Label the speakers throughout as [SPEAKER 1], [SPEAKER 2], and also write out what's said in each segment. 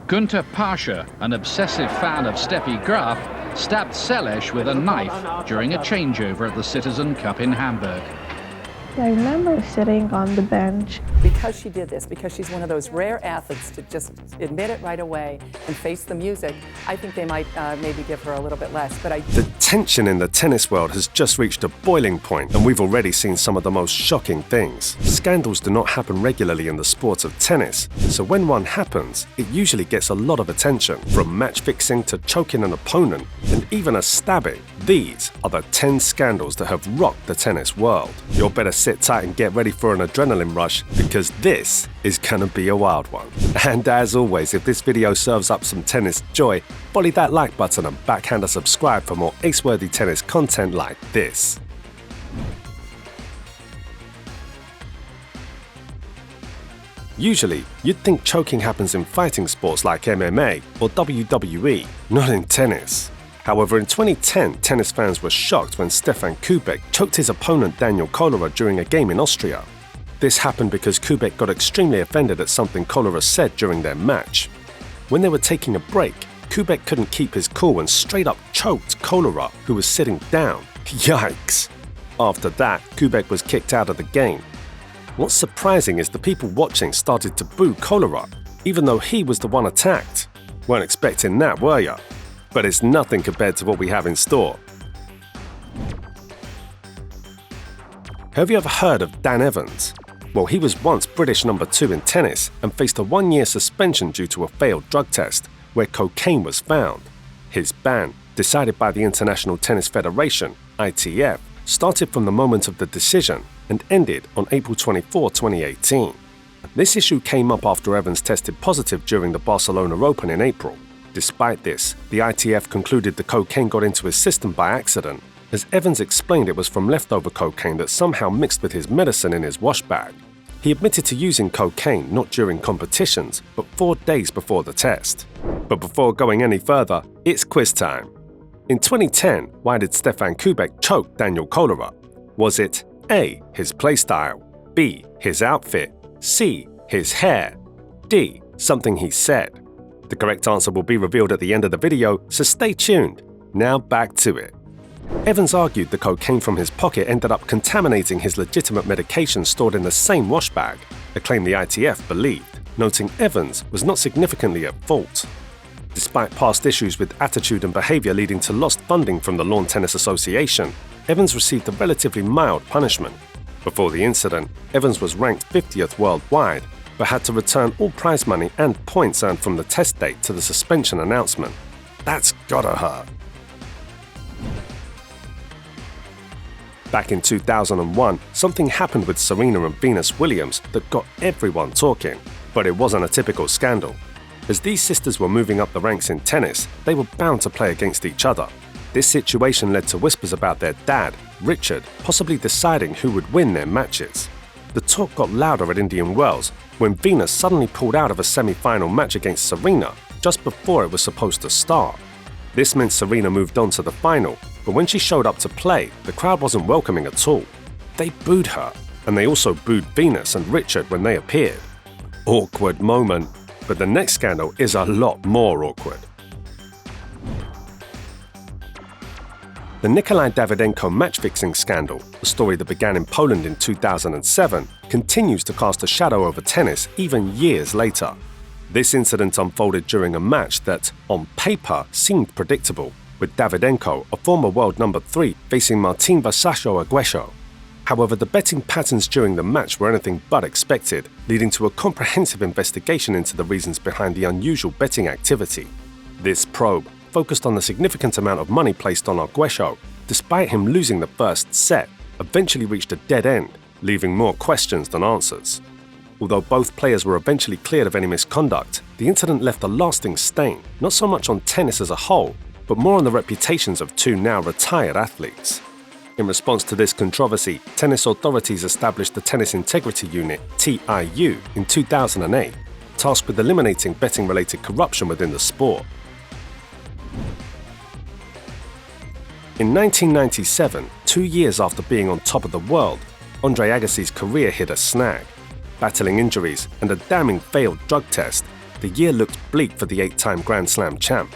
[SPEAKER 1] Günter Pasha, an obsessive fan of Steffi Graf, stabbed Seles with a knife during a changeover at the Citizen Cup in Hamburg.
[SPEAKER 2] I remember sitting on the bench.
[SPEAKER 3] Because she did this, because she's one of those rare athletes to just admit it right away and face the music, I think they might maybe give her a little bit less. But
[SPEAKER 4] The tension in the tennis world has just reached a boiling point, and we've already seen some of the most shocking things. Scandals do not happen regularly in the sport of tennis, so when one happens, it usually gets a lot of attention, from match fixing to choking an opponent, and even a stabbing. These are the 10 scandals that have rocked the tennis world. You'll better sit tight and get ready for an adrenaline rush, because this is gonna be a wild one. And as always, if this video serves up some tennis joy, volley that like button and backhand a subscribe for more ace-worthy tennis content like this. Usually, you'd think choking happens in fighting sports like MMA or WWE, not in tennis. However, in 2010, tennis fans were shocked when Stepan Kac choked his opponent Daniel Kolera during a game in Austria. This happened because Kac got extremely offended at something Kolera said during their match. When they were taking a break, Kac couldn't keep his cool and straight up choked Kolera, who was sitting down. Yikes! After that, Kac was kicked out of the game. What's surprising is the people watching started to boo Kolera, even though he was the one attacked. Weren't expecting that, were ya? But it's nothing compared to what we have in store. Have you ever heard of Dan Evans? Well, he was once British #2 in tennis and faced a 1-year suspension due to a failed drug test where cocaine was found. His ban, decided by the International Tennis Federation, ITF, started from the moment of the decision and ended on April 24, 2018. This issue came up after Evans tested positive during the Barcelona Open in April. Despite this, the ITF concluded the cocaine got into his system by accident, as Evans explained it was from leftover cocaine that somehow mixed with his medicine in his wash bag. He admitted to using cocaine not during competitions, but 4 days before the test. But before going any further, it's quiz time. In 2010, why did Stepan Kac choke Daniel Kolera? Was it A. his playstyle, B. his outfit, C. his hair, D. something he said? The correct answer will be revealed at the end of the video, so stay tuned. Now back to it. Evans argued the cocaine from his pocket ended up contaminating his legitimate medication stored in the same wash bag, a claim the ITF believed, noting Evans was not significantly at fault. Despite past issues with attitude and behavior leading to lost funding from the Lawn Tennis Association, Evans received a relatively mild punishment. Before the incident, Evans was ranked 50th worldwide, but had to return all prize money and points earned from the test date to the suspension announcement. That's gotta hurt. Back in 2001, something happened with Serena and Venus Williams that got everyone talking, but it wasn't a typical scandal. As these sisters were moving up the ranks in tennis, they were bound to play against each other. This situation led to whispers about their dad, Richard, possibly deciding who would win their matches. The talk got louder at Indian Wells when Venus suddenly pulled out of a semi-final match against Serena just before it was supposed to start. This meant Serena moved on to the final, but when she showed up to play, the crowd wasn't welcoming at all. They booed her, and they also booed Venus and Richard when they appeared. Awkward moment, but the next scandal is a lot more awkward. The Nikolai Davidenko match-fixing scandal, a story that began in Poland in 2007, continues to cast a shadow over tennis even years later. This incident unfolded during a match that, on paper, seemed predictable, with Davidenko, a former world #3, facing Martina Hingis. However, the betting patterns during the match were anything but expected, leading to a comprehensive investigation into the reasons behind the unusual betting activity. This probe focused on the significant amount of money placed on Agassi, despite him losing the first set, eventually reached a dead end, leaving more questions than answers. Although both players were eventually cleared of any misconduct, the incident left a lasting stain, not so much on tennis as a whole, but more on the reputations of two now retired athletes. In response to this controversy, tennis authorities established the Tennis Integrity Unit, TIU, in 2008, tasked with eliminating betting-related corruption within the sport. In 1997, 2 years after being on top of the world, Andre Agassi's career hit a snag. Battling injuries and a damning failed drug test, the year looked bleak for the 8-time Grand Slam champ.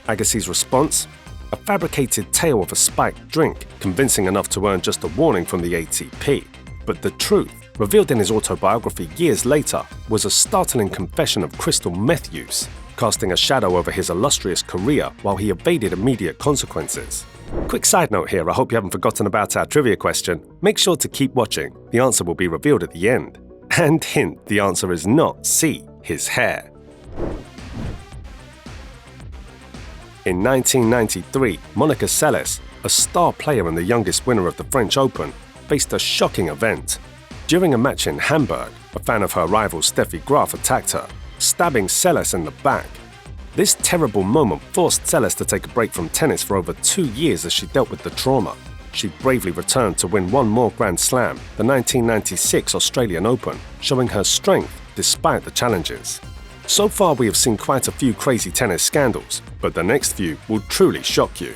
[SPEAKER 4] Agassi's response? A fabricated tale of a spiked drink, convincing enough to earn just a warning from the ATP. But the truth, revealed in his autobiography years later, was a startling confession of crystal meth use, casting a shadow over his illustrious career while he evaded immediate consequences. Quick side note here, I hope you haven't forgotten about our trivia question. Make sure to keep watching, the answer will be revealed at the end. And hint, the answer is not C, his hair. In 1993, Monica Seles, a star player and the youngest winner of the French Open, faced a shocking event. During a match in Hamburg, a fan of her rival Steffi Graf attacked her, stabbing Seles in the back. This terrible moment forced Seles to take a break from tennis for over 2 years as she dealt with the trauma. She bravely returned to win one more Grand Slam, the 1996 Australian Open, showing her strength despite the challenges. So far we have seen quite a few crazy tennis scandals, but the next few will truly shock you.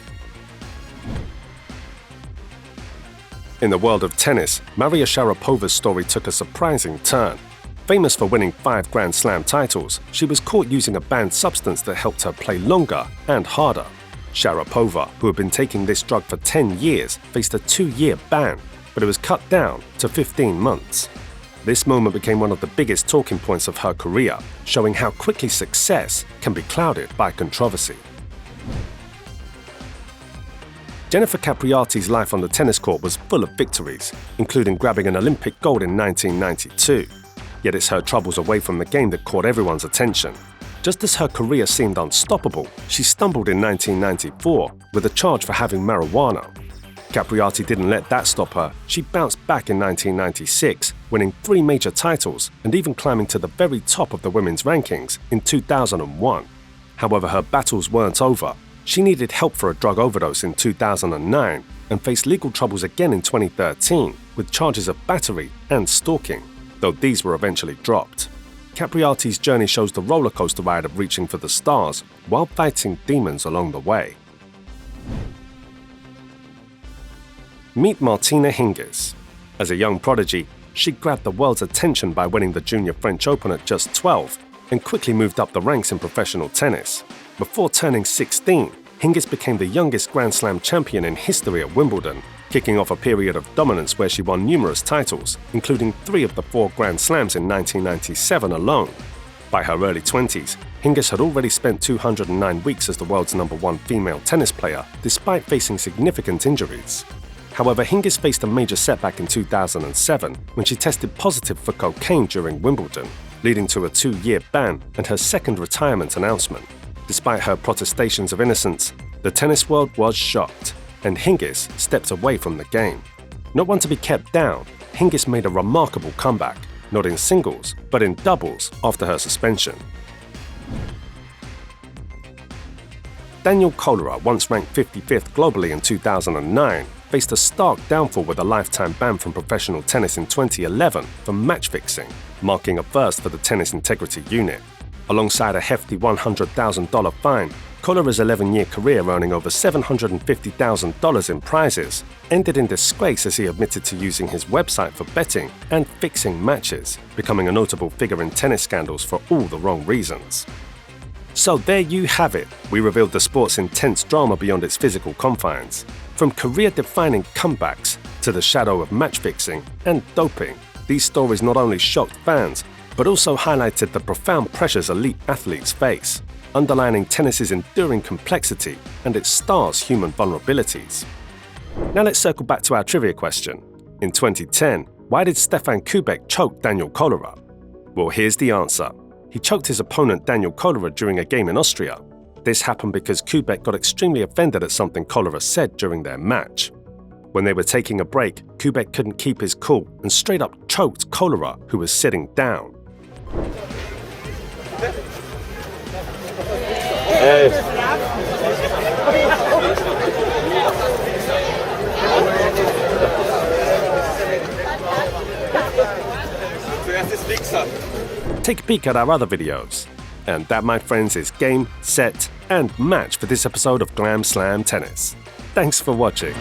[SPEAKER 4] In the world of tennis, Maria Sharapova's story took a surprising turn. Famous for winning 5 Grand Slam titles, she was caught using a banned substance that helped her play longer and harder. Sharapova, who had been taking this drug for 10 years, faced a 2-year ban, but it was cut down to 15 months. This moment became one of the biggest talking points of her career, showing how quickly success can be clouded by controversy. Jennifer Capriotti's life on the tennis court was full of victories, including grabbing an Olympic gold in 1992. Yet it's her troubles away from the game that caught everyone's attention. Just as her career seemed unstoppable, she stumbled in 1994 with a charge for having marijuana. Capriotti didn't let that stop her. She bounced back in 1996, winning 3 major titles and even climbing to the very top of the women's rankings in 2001. However, her battles weren't over. She needed help for a drug overdose in 2009 and faced legal troubles again in 2013 with charges of battery and stalking, though these were eventually dropped. Capriotti's journey shows the rollercoaster ride of reaching for the stars while fighting demons along the way. Meet Martina Hingis. As a young prodigy, she grabbed the world's attention by winning the Junior French Open at just 12 and quickly moved up the ranks in professional tennis. Before turning 16, Hingis became the youngest Grand Slam champion in history at Wimbledon, kicking off a period of dominance where she won numerous titles, including 3 of the 4 Grand Slams in 1997 alone. By her early 20s, Hingis had already spent 209 weeks as the world's #1 female tennis player, despite facing significant injuries. However, Hingis faced a major setback in 2007 when she tested positive for cocaine during Wimbledon, leading to a 2-year ban and her second retirement announcement. Despite her protestations of innocence, the tennis world was shocked, and Hingis stepped away from the game. Not one to be kept down, Hingis made a remarkable comeback, not in singles, but in doubles after her suspension. Daniel Kolera, once ranked 55th globally in 2009, faced a stark downfall with a lifetime ban from professional tennis in 2011 for match fixing, marking a first for the Tennis Integrity Unit. Alongside a hefty $100,000 fine, Kolera's 11-year career, earning over $750,000 in prizes, ended in disgrace as he admitted to using his website for betting and fixing matches, becoming a notable figure in tennis scandals for all the wrong reasons. So there you have it. We revealed the sport's intense drama beyond its physical confines. From career-defining comebacks to the shadow of match fixing and doping, these stories not only shocked fans, but also highlighted the profound pressures elite athletes face, underlining tennis's enduring complexity and its stars' human vulnerabilities. Now let's circle back to our trivia question. In 2010, why did Stepan Kac choke Daniel Kolera? Well, here's the answer. He choked his opponent Daniel Kolera during a game in Austria. This happened because Kac got extremely offended at something Kolera said during their match. When they were taking a break, Kac couldn't keep his cool and straight up choked Kolera, who was sitting down. Take a peek at our other videos. And that, my friends, is game, set, and match for this episode of Glam Slam Tennis. Thanks for watching.